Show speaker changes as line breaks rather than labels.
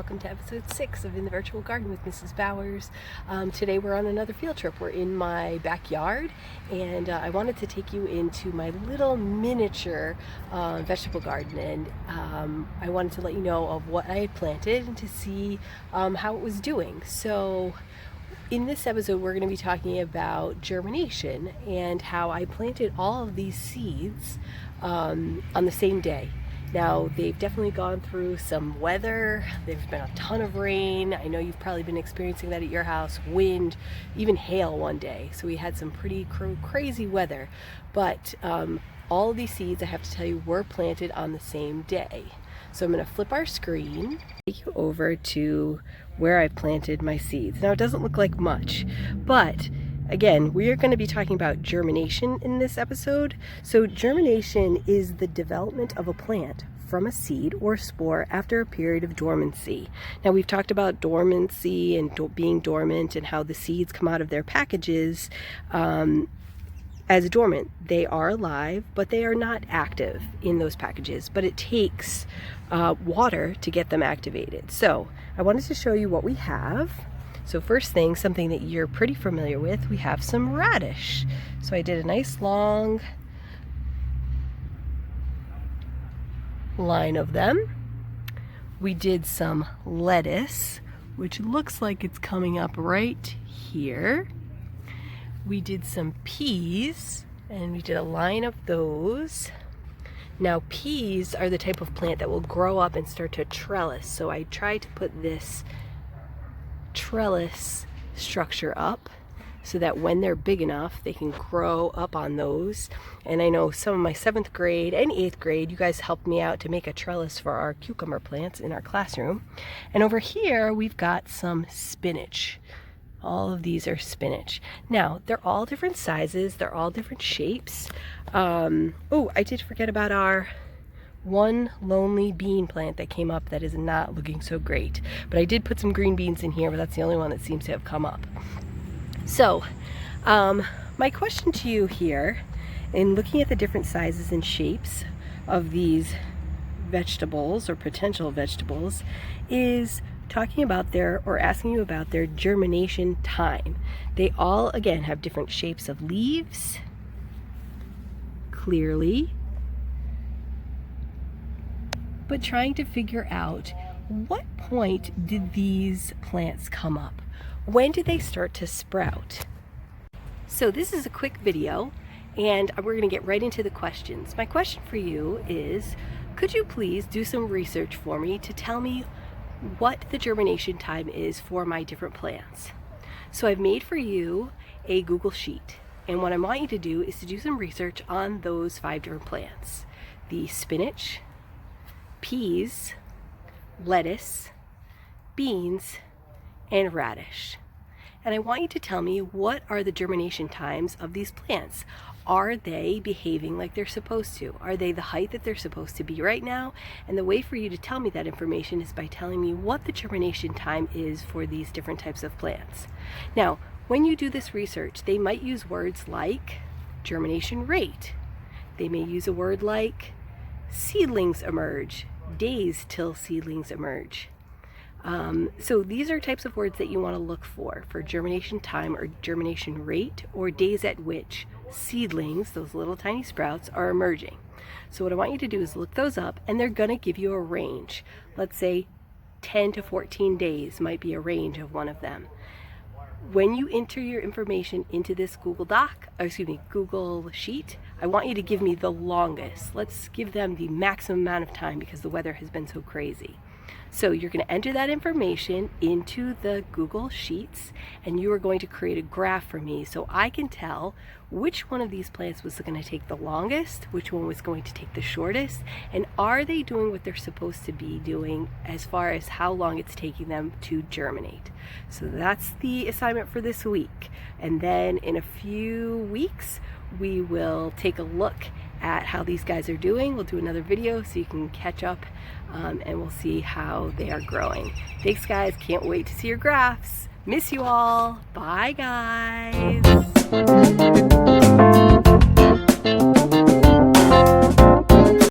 welcome to episode 6 of In the Virtual Garden with Mrs. Bowers. Today we're on another field trip. We're in my backyard, and I wanted to take you into my little miniature vegetable garden, and I wanted to let you know of what I had planted and to see how it was doing. So in this episode we're going to be talking about germination and how I planted all of these seeds on the same day. Now, they've definitely gone through some weather. There's been a ton of rain. I know you've probably been experiencing that at your house. Wind, even hail one day. So we had some pretty crazy weather. But all of these seeds, I have to tell you, were planted on the same day. So I'm going to flip our screen, take you over to where I planted my seeds. Now, it doesn't look like much, but again, we are going to be talking about germination in this episode. So germination is the development of a plant from a seed or spore after a period of dormancy. Now, we've talked about dormancy and being dormant and how the seeds come out of their packages as dormant. They are alive, but they are not active in those packages. But it takes water to get them activated. So I wanted to show you what we have. So first thing, something that you're pretty familiar with, we have some radish. So I did a nice long line of them. We did some lettuce, which looks like it's coming up right here. We did some peas, and we did a line of those. Now, peas are the type of plant that will grow up and start to trellis. So I tried to put this trellis structure up so that when they're big enough they can grow up on those. And I know some of my 7th grade and 8th grade, you guys helped me out to make a trellis for our cucumber plants in our classroom. And over here we've got some spinach. All of these are spinach. Now, they're all different sizes, they're all different shapes. Oh, I did forget about our one lonely bean plant that came up that is not looking so great. But I did put some green beans in here, but that's the only one that seems to have come up. So, my question to you here, in looking at the different sizes and shapes of these vegetables or potential vegetables, is talking about asking you about their germination time. They all, again, have different shapes of leaves, clearly, but trying to figure out what point did these plants come up? When did they start to sprout? So this is a quick video, and we're going to get right into the questions. My question for you is, could you please do some research for me to tell me what the germination time is for my different plants? So I've made for you a Google Sheet, and what I want you to do is to do some research on those 5 different plants. The spinach, peas, lettuce, beans, and radish. And I want you to tell me, what are the germination times of these plants? Are they behaving like they're supposed to? Are they the height that they're supposed to be right now? And the way for you to tell me that information is by telling me what the germination time is for these different types of plants. Now, when you do this research, they might use words like germination rate. They may use a word like seedlings emerge, days till seedlings emerge. So these are types of words that you want to look for germination time or germination rate, or days at which seedlings, those little tiny sprouts, are emerging. So what I want you to do is look those up, and they're going to give you a range. Let's say 10 to 14 days might be a range of one of them. When you enter your information into this Google Sheet, I want you to give me the longest. Let's give them the maximum amount of time because the weather has been so crazy. So you're going to enter that information into the Google Sheets, and you are going to create a graph for me so I can tell which one of these plants was going to take the longest, which one was going to take the shortest, and are they doing what they're supposed to be doing as far as how long it's taking them to germinate. So that's the assignment for this week. And then in a few weeks, we will take a look at how these guys are doing. We'll do another video so you can catch up, and we'll see how they are growing. Thanks, guys. Can't wait to see your graphs. Miss you all. Bye, guys.